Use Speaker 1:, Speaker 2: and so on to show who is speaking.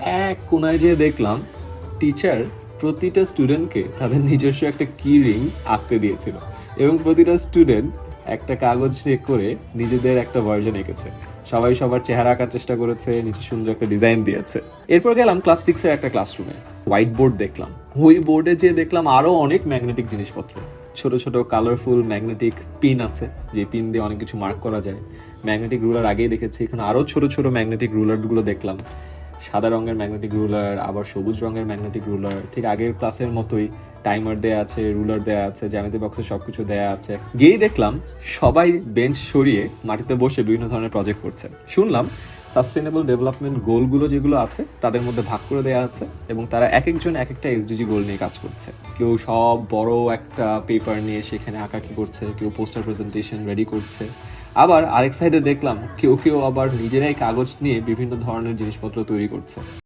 Speaker 1: এক কোনায় যেয়ে দেখলাম টিচার প্রতিটা স্টুডেন্টকে তাদের নিজস্ব একটা কি রিং আঁকতে দিয়েছিল এবং প্রতিটা স্টুডেন্ট একটা কাগজ করে নিজেদের একটা ভার্জন এঁকেছে। সবাই সবার চেহারা আঁকার চেষ্টা করেছে, নিচে সুন্দর একটা ডিজাইন দিয়েছে। এরপর গেলাম ক্লাস 6 এর একটা ক্লাসরুমে। হোয়াইট বোর্ড দেখলাম। ওই বোর্ডে যেয়ে দেখলাম আরো অনেক ম্যাগনেটিক জিনিসপত্র। ছোট ছোট কালারফুল ম্যাগনেটিক পিন আছে, যে পিন দিয়ে অনেক কিছু মার্ক করা যায়। ম্যাগনেটিক রুলার আগেই দেখেছি, এখন আরো ছোট ছোট ম্যাগনেটিক রুলারগুলো দেখলাম। সাদা রঙের ম্যাগনেটিক রুলার, আবার সবুজ রঙের ম্যাগনেটিক রুলার, ঠিক আগের ক্লাসের মতোই টাইমার দেয়া আছে, রুলার দেয়া আছে, জ্যামিতি বক্সে সবকিছু দেয়া আছে। গিয়েই দেখলাম সবাই বেঞ্চ সরিয়ে মাটিতে বসে বিভিন্ন ধরনের প্রজেক্ট করছে। শুনলাম সাস্টেনেবল ডেভেলপমেন্ট গোলগুলো যেগুলো আছে তাদের মধ্যে ভাগ করে দেওয়া আছে এবং তারা এক একজন এক একটা এসডিজি গোল নিয়ে কাজ করছে। কেউ সব বড় একটা পেপার নিয়ে সেখানে আঁকাকি করছে, কেউ পোস্টার প্রেজেন্টেশন রেডি করছে। আবার আরেক সাইডে দেখলাম কেউ কেউ আবার নিজেরাই কাগজ নিয়ে বিভিন্ন ধরনের জিনিসপত্র তৈরি করছে।